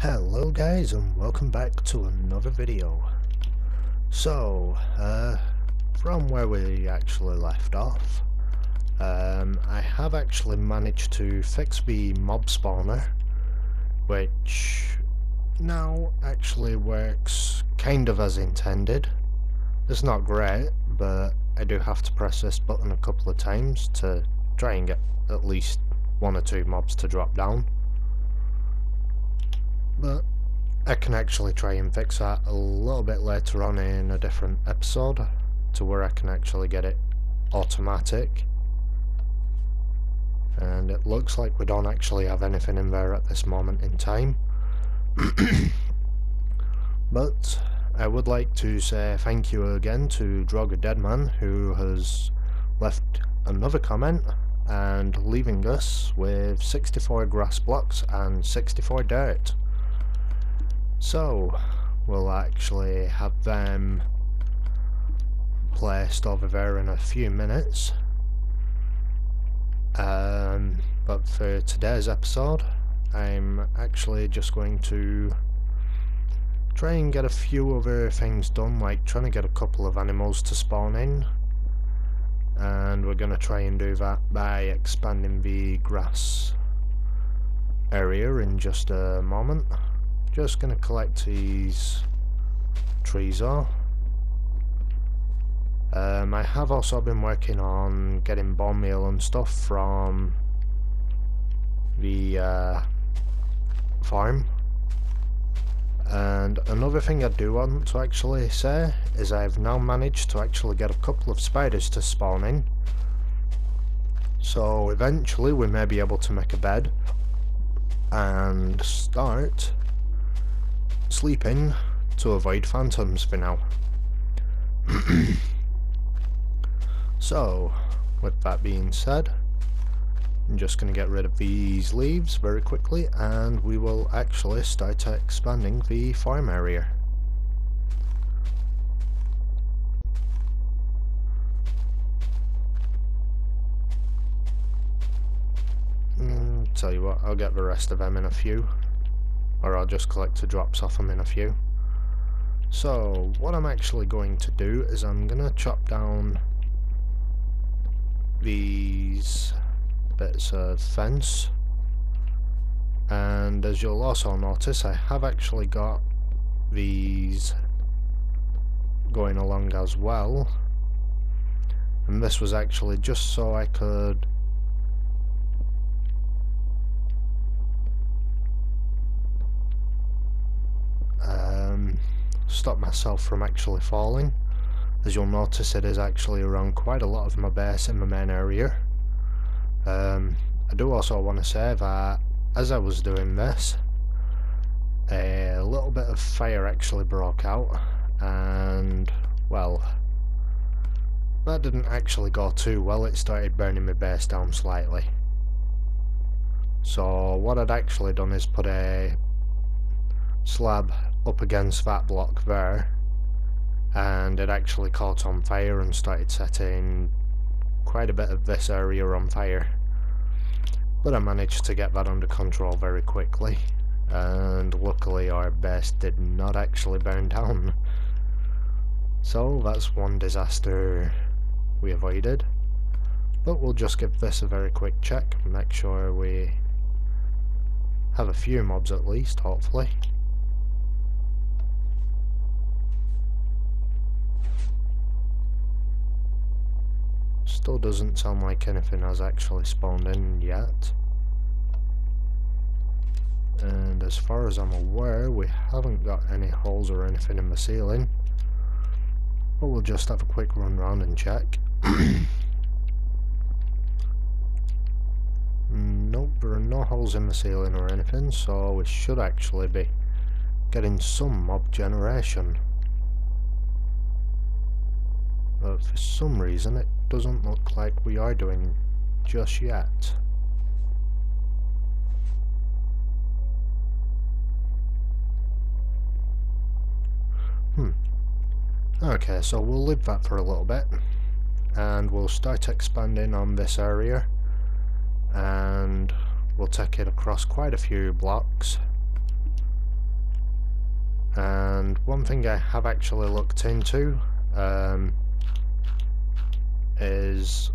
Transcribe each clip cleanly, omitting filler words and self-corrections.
Hello guys, and welcome back to another video. So, from where we actually left off, I have actually managed to fix the mob spawner, which now actually works kind of as intended. It's not great, but I do have to press this button a couple of times to try and get at least one or two mobs to drop down. But I can actually try and fix that a little bit later on in a different episode, to where I can actually get it automatic. And it looks like we don't actually have anything in there at this moment in time. But I would like to say thank you again to Droga Deadman, who has left another comment and leaving us with 64 grass blocks and 64 dirt. So we'll actually have them placed over there in a few minutes. But for today's episode, I'm actually just going to try and get a few other things done, like trying to get a couple of animals to spawn in. And we're going to try and do that by expanding the grass area in just a moment. Just going to collect these trees all. I have also been working on getting bone meal and stuff from the farm. And another thing I do want to actually say is I've now managed to actually get a couple of spiders to spawn in. So eventually we may be able to make a bed and start sleeping to avoid phantoms for now. So, with that being said, I'm just going to get rid of these leaves very quickly, and we will actually start expanding the farm area. Tell you what, I'll get the rest of them in a few. Or I'll just collect the drops off them in a few. So, what I'm actually going to do is I'm going to chop down these bits of fence. And as you'll also notice, I have actually got these going along as well. And this was actually just so I could stop myself from actually falling. As you'll notice, it is actually around quite a lot of my base in my main area. I do also want to say that as I was doing this, a little bit of fire actually broke out, and well, that didn't actually go too well. It started burning my base down slightly. So what I'd actually done is put a slab up against that block there, and it actually caught on fire and started setting quite a bit of this area on fire. But I managed to get that under control very quickly, and luckily our base did not actually burn down. So that's one disaster we avoided. But we'll just give this a very quick check and make sure we have a few mobs at least, hopefully. Still doesn't sound like anything has actually spawned in yet. And as far as I'm aware, we haven't got any holes or anything in the ceiling. But we'll just have a quick run round and check. Nope, there are no holes in the ceiling or anything, so we should actually be getting some mob generation. But for some reason it doesn't look like we are doing just yet. Okay, so we'll leave that for a little bit, and we'll start expanding on this area, and we'll take it across quite a few blocks. And one thing I have actually looked into is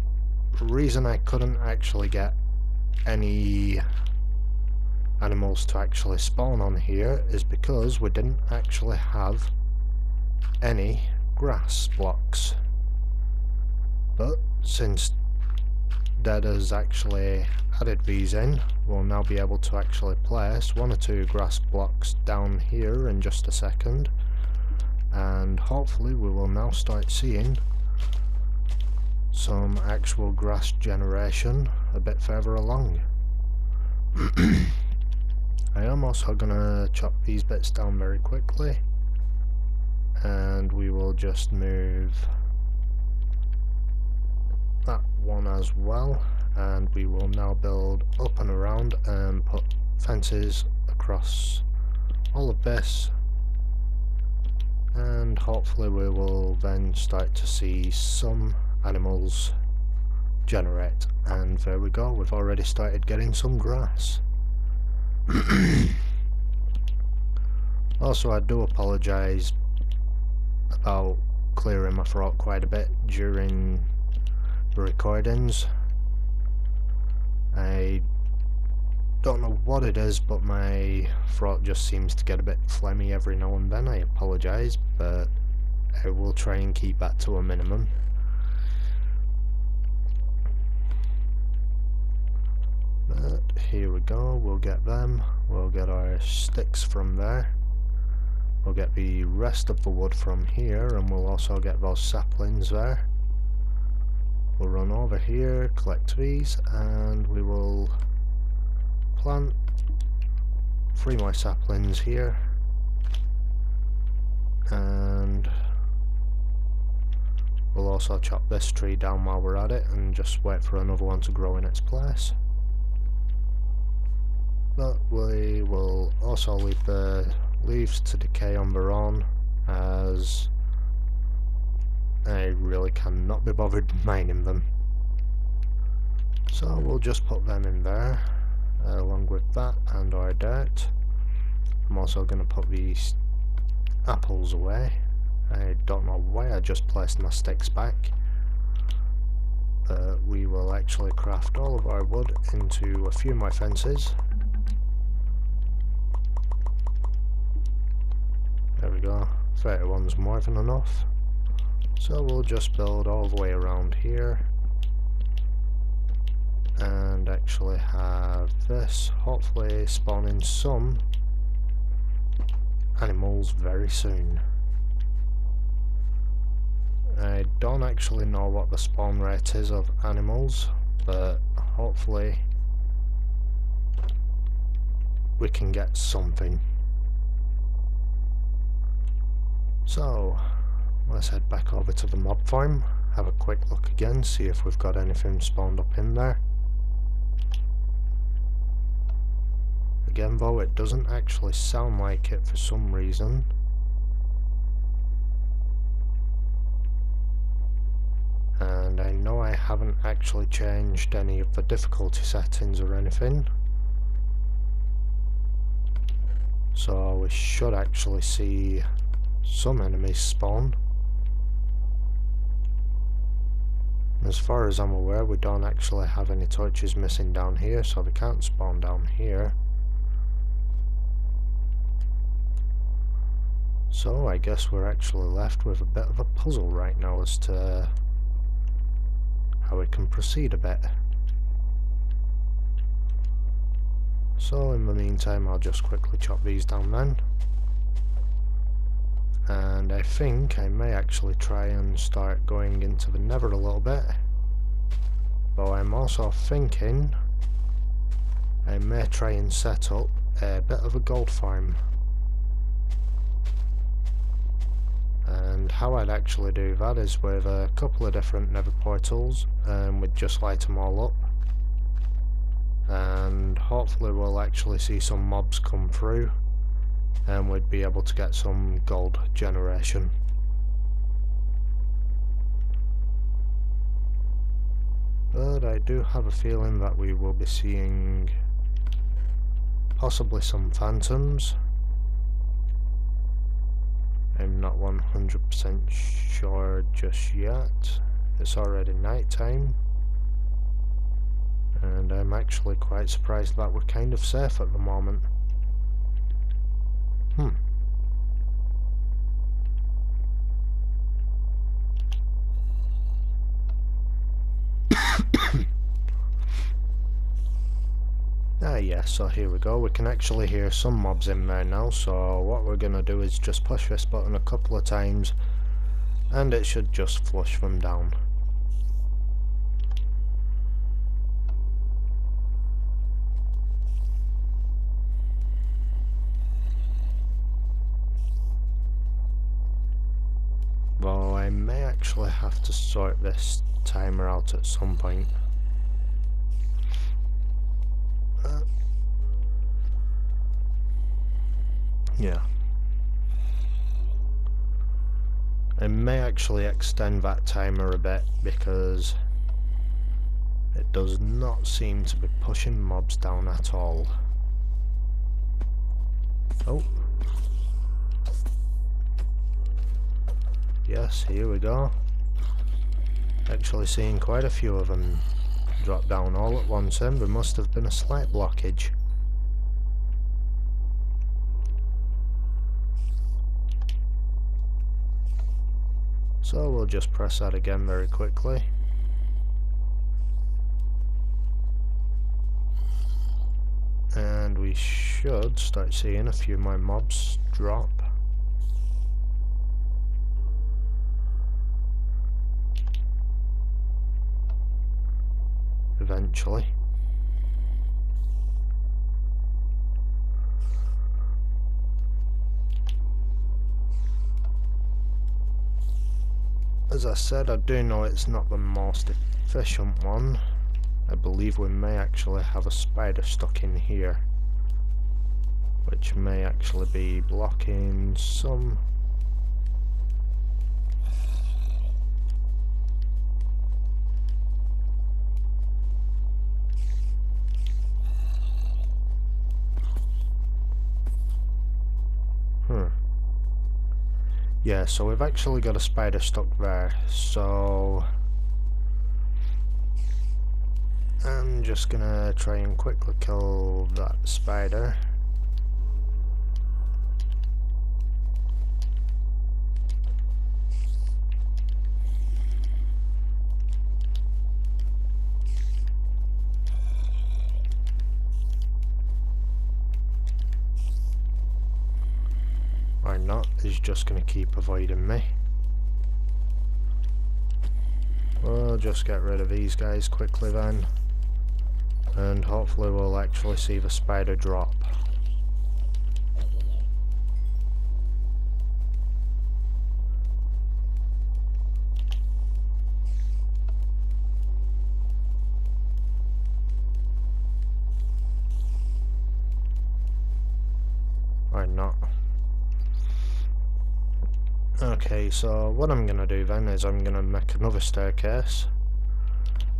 the reason I couldn't actually get any animals to actually spawn on here is because we didn't actually have any grass blocks. But since Dead has actually added these in, we'll now be able to actually place 1 or 2 grass blocks down here in just a second, and hopefully we will now start seeing some actual grass generation a bit further along. I am also gonna chop these bits down very quickly, and we will just move that one as well, and we will now build up and around and put fences across all of this, and hopefully we will then start to see some animals generate. And there we go, we've already started getting some grass. Also, I do apologise about clearing my throat quite a bit during the recordings. I don't know what it is, but my throat just seems to get a bit phlegmy every now and then. I apologise, but I will try and keep that to a minimum. But here we go, we'll get them, we'll get our sticks from there, we'll get the rest of the wood from here, and we'll also get those saplings there. We'll run over here, collect these, and we will plant 3 more saplings here, and we'll also chop this tree down while we're at it and just wait for another one to grow in its place. But we will also leave the leaves to decay on their own, as I really cannot be bothered mining them. So we'll just put them in there, along with that and our dirt. I'm also going to put these apples away. I don't know why I just placed my sticks back. We will actually craft all of our wood into a few more fences. There we go, 31's more than enough. So we'll just build all the way around here and actually have this hopefully spawning some animals very soon. I don't actually know what the spawn rate is of animals, but hopefully we can get something. So let's head back over to the mob farm, have a quick look again, see if we've got anything spawned up in there. Again though, it doesn't actually sound like it for some reason. And I know I haven't actually changed any of the difficulty settings or anything, so we should actually see some enemies spawn. As far as I'm aware, we don't actually have any torches missing down here, so they can't spawn down here. So I guess we're actually left with a bit of a puzzle right now as to how we can proceed a bit. So in the meantime, I'll just quickly chop these down then. And I think I may actually try and start going into the nether a little bit. Though I'm also thinking I may try and set up a bit of a gold farm. And how I'd actually do that is with a couple of different nether portals, and we'd just light them all up. And hopefully we'll actually see some mobs come through, and we'd be able to get some gold generation. But I do have a feeling that we will be seeing possibly some phantoms. not 100% sure just yet. It's already night time, and I'm actually quite surprised that we're kind of safe at the moment. Yeah, so here we go. We can actually hear some mobs in there now, so what we're gonna do is just push this button a couple of times and it should just flush them down. Though I may actually have to sort this timer out at some point. Yeah. I may actually extend that timer a bit because it does not seem to be pushing mobs down at all. Oh. Yes, here we go. Actually seeing quite a few of them drop down all at once, and there must have been a slight blockage. So we'll just press that again very quickly. And we should start seeing a few more mobs drop. Eventually. As I said, I do know it's not the most efficient one. I believe we may actually have a spider stuck in here, which may actually be blocking some. Yeah, so we've actually got a spider stuck there, so I'm just gonna try and quickly kill that spider. Or not, he's just going to keep avoiding me. We'll just get rid of these guys quickly then, and hopefully we'll actually see the spider drop. Or not. Okay, so what I'm going to do then is I'm going to make another staircase,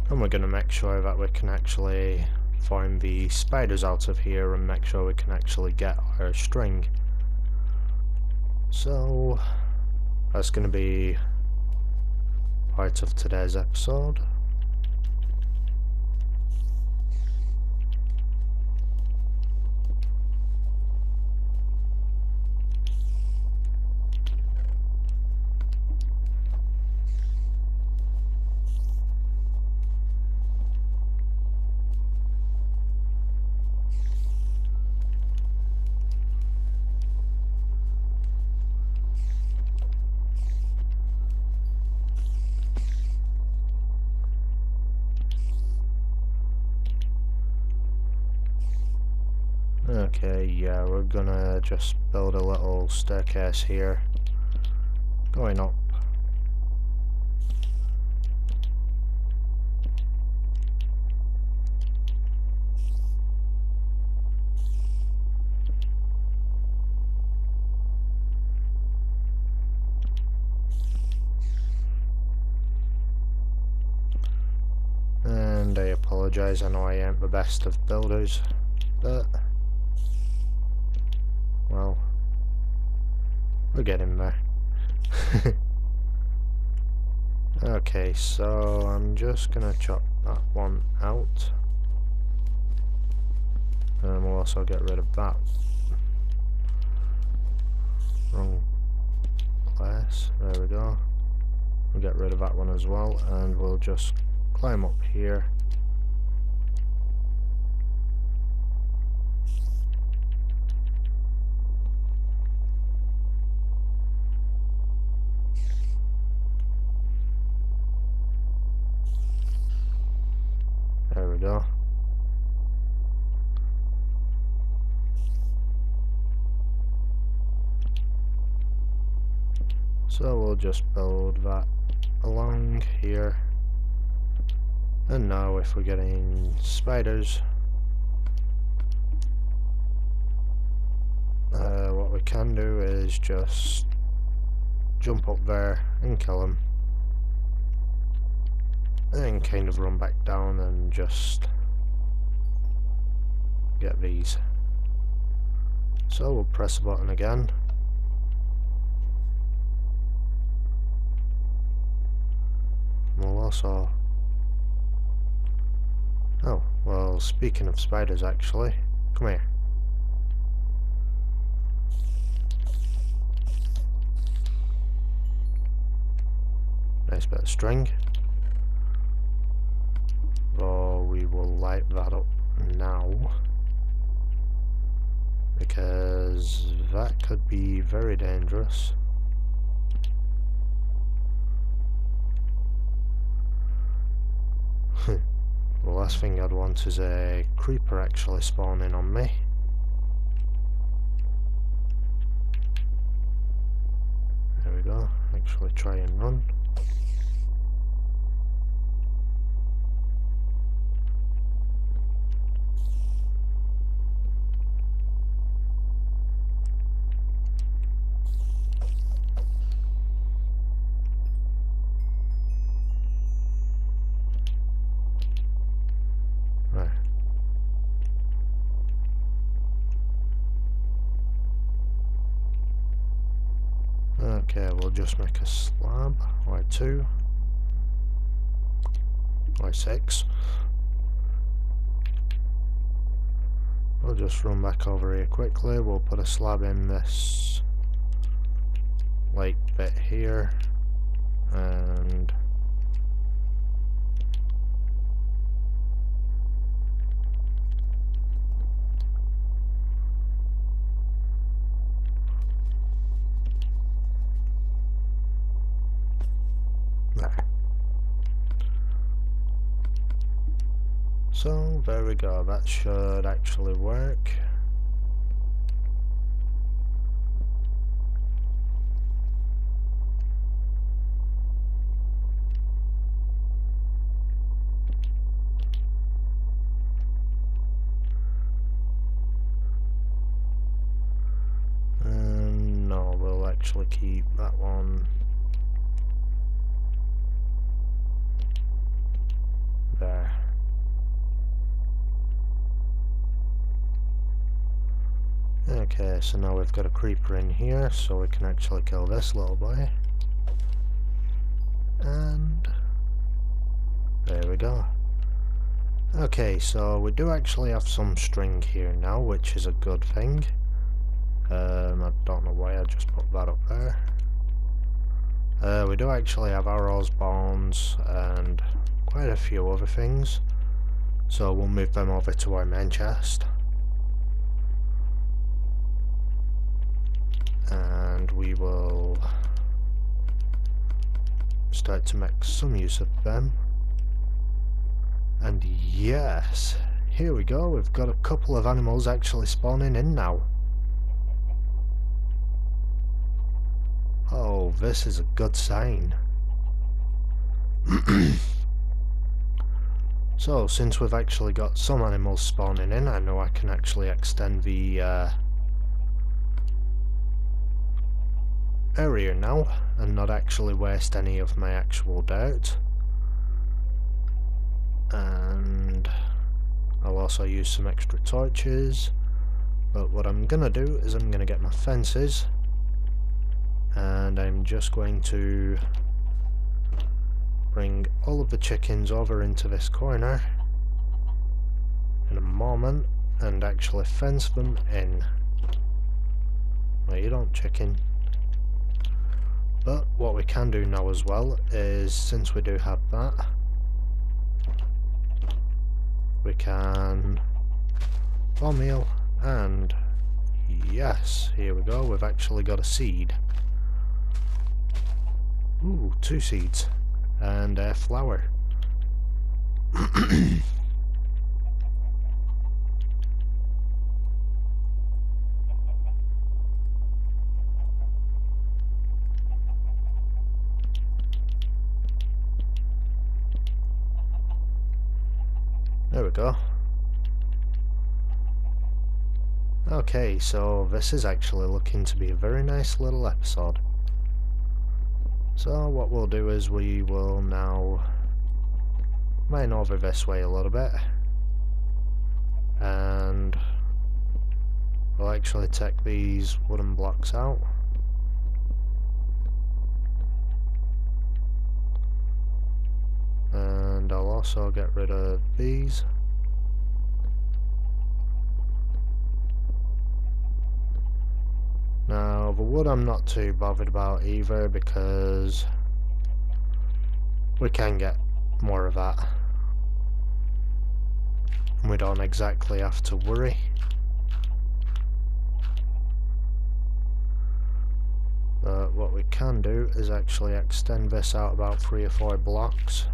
and we're going to make sure that we can actually find the spiders out of here and make sure we can actually get our string. So that's going to be part of today's episode. Okay, yeah, we're gonna just build a little staircase here, going up. And I apologise, I know I ain't the best of builders, but well, we're getting there. Okay, so I'm just gonna chop that one out. And we'll also get rid of that. Wrong place. There we go. We'll get rid of that one as well, and we'll just climb up here. There we go. So we'll just build that along here. And now if we're getting spiders, what we can do is just jump up there and kill them. And kind of run back down and just get these. So we'll press the button again. We'll also... Oh, well, speaking of spiders actually, come here. Nice bit of string. So we will light that up now, because that could be very dangerous. The last thing I'd want is a creeper actually spawning on me. There we go, actually try and run. Okay, we'll just make a slab, or 2, or 6. We'll just run back over here quickly. We'll put a slab in this light bit here, and there. So there we go, that should actually work. No, we'll actually keep that one there. Okay, so now we've got a creeper in here, so we can actually kill this little boy. And there we go. Okay, so we do actually have some string here now, which is a good thing. I don't know why I just put that up there. We do actually have arrows, bones, and quite a few other things. So we'll move them over to our main chest. And we will start to make some use of them. And yes, here we go, we've got a couple of animals actually spawning in now. Oh, this is a good sign. So, since we've actually got some animals spawning in, I know I can actually extend the area now and not actually waste any of my actual dirt. And I'll also use some extra torches, but what I'm gonna do is I'm gonna get my fences and I'm just going to bring all of the chickens over into this corner in a moment and actually fence them in. No, you don't, chicken. But what we can do now as well is, since we do have that, we can farm meal, and yes, here we go, we've actually got a seed. Ooh, 2 seeds and a flower. There we go. Okay, so this is actually looking to be a very nice little episode. So what we'll do is we will now mine over this way a little bit, and we'll actually take these wooden blocks out. And I'll also get rid of these. Now the wood I'm not too bothered about either, because we can get more of that. We don't exactly have to worry. But what we can do is actually extend this out about 3 or 4 blocks.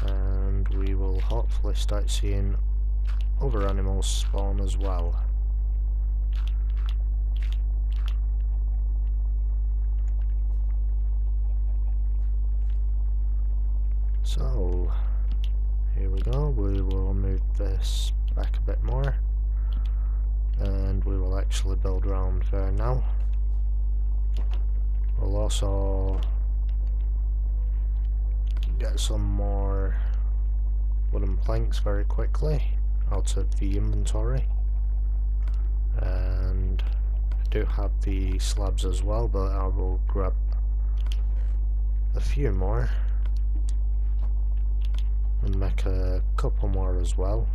And we will hopefully start seeing other animals spawn as well. So here we go, we will move this back a bit more, and we will actually build around there now. We'll also get some more wooden planks very quickly out of the inventory, and I do have the slabs as well, but I will grab a few more and make a couple more as well.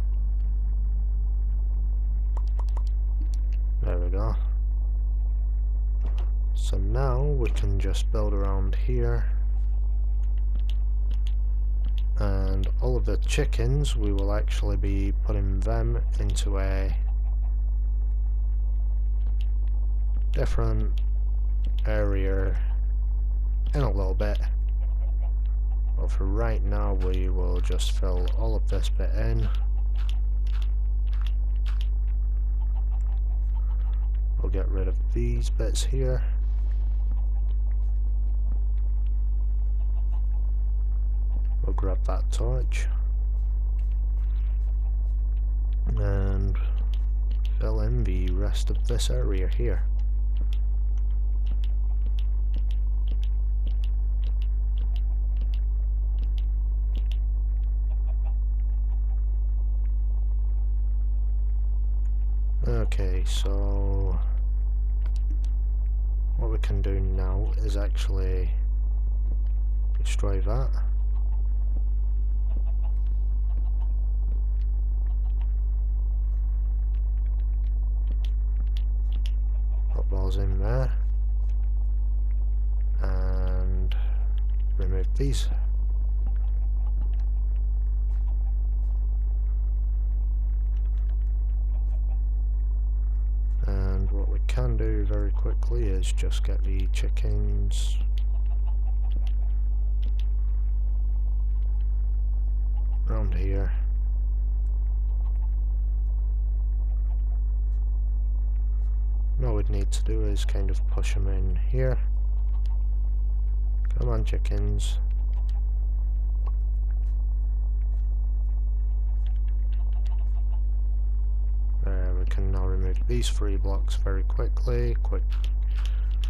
There we go. So now we can just build around here, and all of the chickens, we will actually be putting them into a different area in a little bit. But for right now we will just fill all of this bit in. We'll get rid of these bits here. We'll grab that torch and fill in the rest of this area here. Okay, so what we can do now is actually destroy that. Put balls in there and remove these. And what we can do very quickly is just get the chickens around here. And all we'd need to do is kind of push them in here. Come on, chickens. We can now remove these 3 blocks very quickly. Quick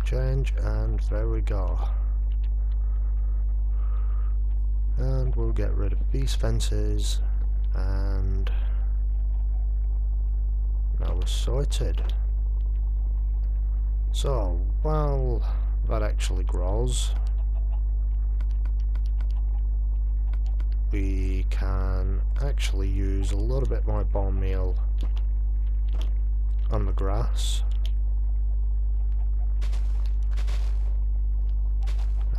change, and there we go. And we'll get rid of these fences, and now we're sorted. So while that actually grows, we can actually use a little bit more bone meal on the grass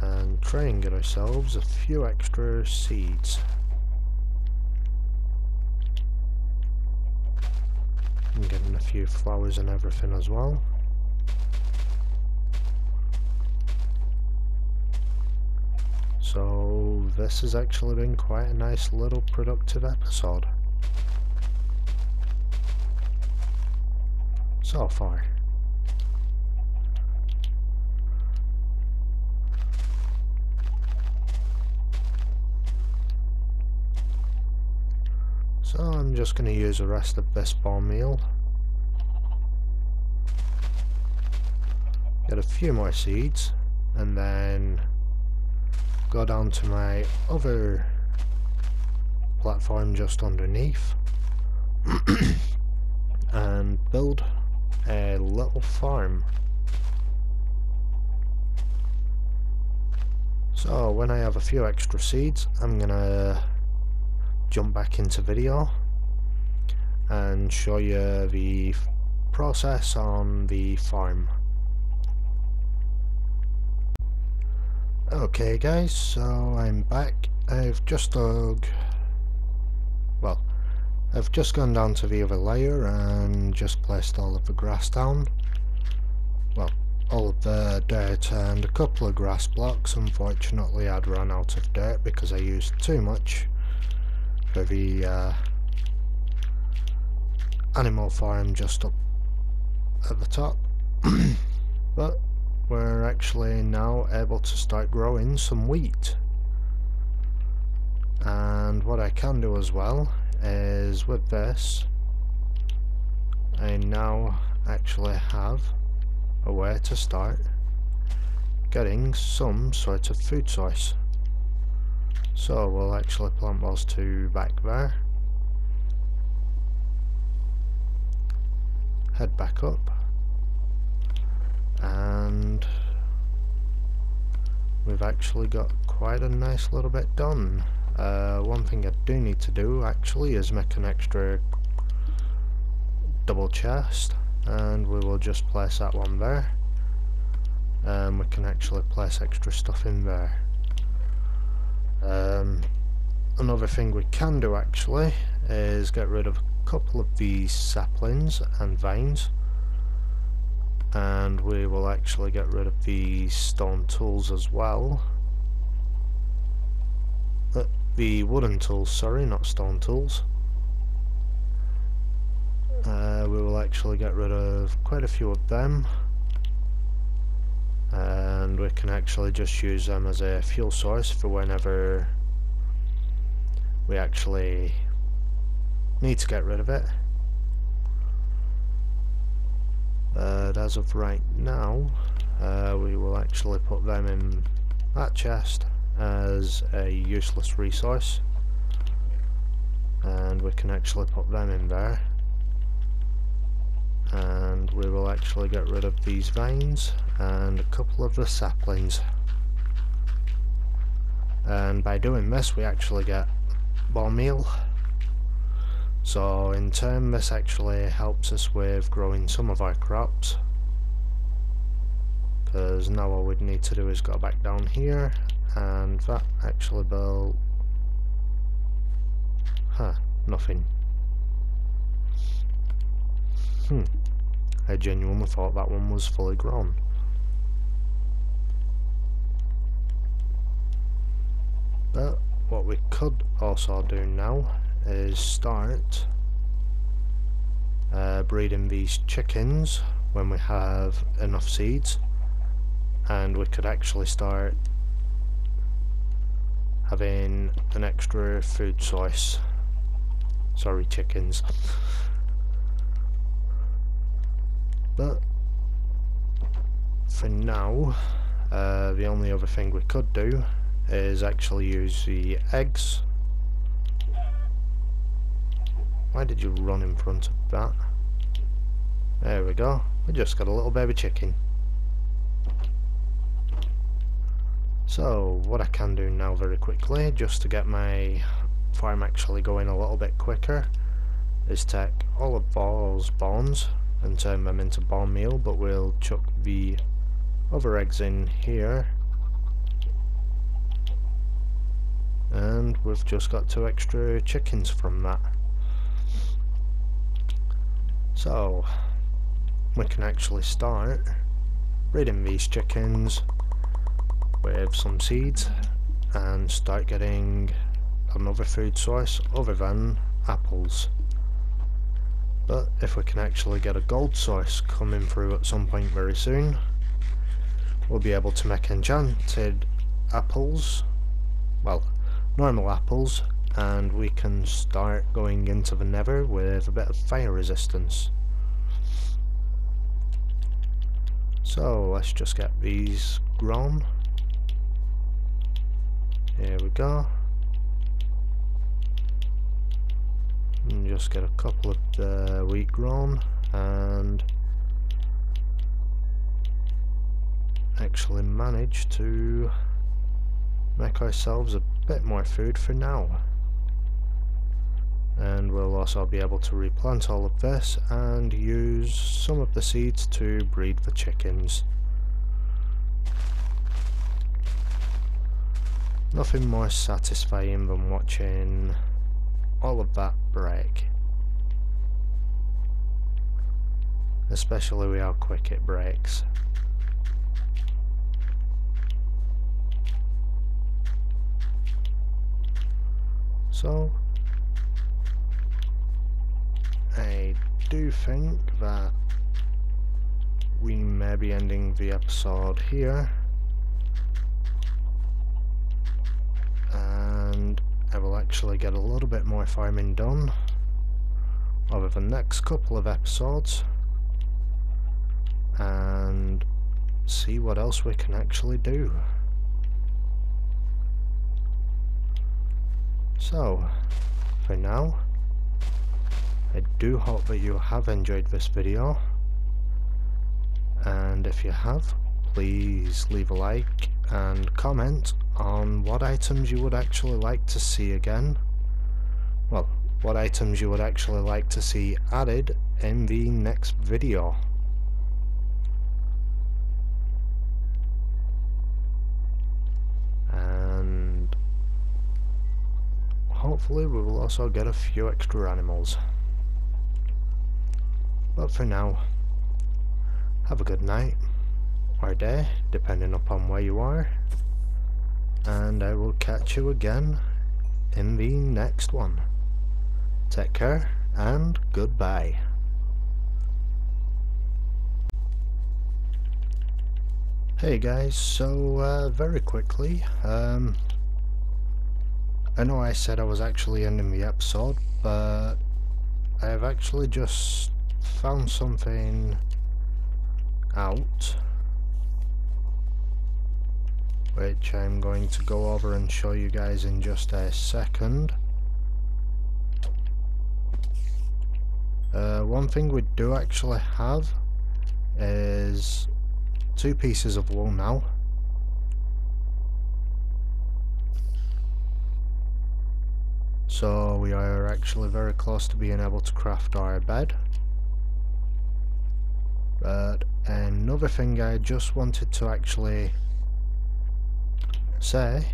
and try and get ourselves a few extra seeds. And getting a few flowers and everything as well. So this has actually been quite a nice little productive episode so far. So I'm just going to use the rest of this bone meal, get a few more seeds, and then go down to my other platform just underneath and build a little farm. So when I have a few extra seeds, I'm gonna jump back into video and show you the process on the farm. Okay guys, so I'm back. I've just gone down to the other layer and just placed all of the grass down. Well, all of the dirt and a couple of grass blocks. Unfortunately I'd run out of dirt because I used too much for the animal farm just up at the top. But we're actually now able to start growing some wheat. And what I can do as well is with this, I now actually have a way to start getting some sort of food source. So we'll actually plant those two back there, head back up, and we've actually got quite a nice little bit done. One thing I do need to do actually is make an extra double chest, and we will just place that one there, and we can actually place extra stuff in there. Another thing we can do actually is get rid of a couple of these saplings and vines, and we will actually get rid of these stone tools as well. The wooden tools, sorry, not stone tools. We will actually get rid of quite a few of them, and we can actually just use them as a fuel source for whenever we actually need to get rid of it. But as of right now, we will actually put them in that chest as a useless resource, and we can actually put them in there, and we will actually get rid of these vines and a couple of the saplings, and by doing this we actually get bone meal. So in turn this actually helps us with growing some of our crops, because now all we'd need to do is go back down here, and that actually built nothing. I genuinely thought that one was fully grown. But what we could also do now is start breeding these chickens when we have enough seeds, and we could actually start having an extra food source. Sorry, chickens. But for now, the only other thing we could do is actually use the eggs. Why did you run in front of that? There we go. We just got a little baby chicken. So what I can do now very quickly, just to get my farm actually going a little bit quicker, is take all of those bones and turn them into bone meal, but we'll chuck the other eggs in here, and we've just got 2 extra chickens from that. So we can actually start breeding these chickens with some seeds and start getting another food source other than apples. But if we can actually get a gold source coming through at some point very soon, we'll be able to make enchanted apples, well, normal apples, and we can start going into the nether with a bit of fire resistance. So let's just get these grown. Here we go. And just get a couple of wheat grown and actually manage to make ourselves a bit more food for now. And we'll also be able to replant all of this and use some of the seeds to breed the chickens. Nothing more satisfying than watching all of that break, especially with how quick it breaks. So I do think that we may be ending the episode here, and I will actually get a little bit more farming done over the next couple of episodes and see what else we can actually do. So for now, I do hope that you have enjoyed this video, and if you have, please leave a like and comment on what items you would actually like to see again. Well, what items you would actually like to see added in the next video. And hopefully we will also get a few extra animals. But for now, have a good night or day, depending upon where you are, and I will catch you again in the next one. Take care and goodbye. Hey guys, so very quickly, I know I said I was actually ending the episode, but I have actually just found something out, which I'm going to go over and show you guys in just a second. One thing we do actually have is 2 pieces of wool now. So we are actually very close to being able to craft our bed. But another thing I just wanted to actually say,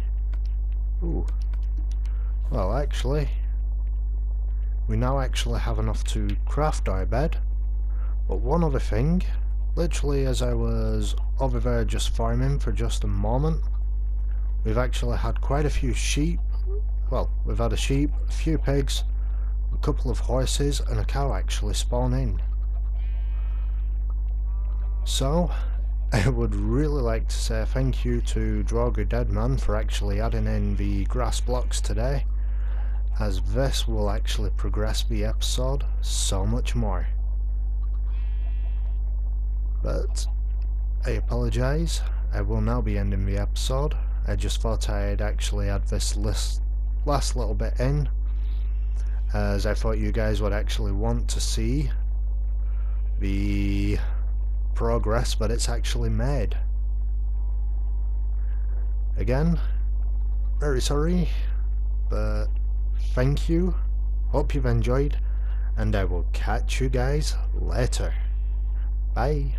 well actually, we now actually have enough to craft our bed, but one other thing, literally as I was over there just farming for just a moment, we've actually had quite a few sheep. Well, we've had a sheep, a few pigs, a couple of horses and a cow actually spawn in. So I would really like to say thank you to Droger Deadman for actually adding in the grass blocks today, as this will actually progress the episode so much more. But I apologise, I will now be ending the episode, I just thought I'd actually add this last little bit in, as I thought you guys would actually want to see the progress that it's actually made. Again, very sorry, but thank you, hope you've enjoyed, and I will catch you guys later. Bye.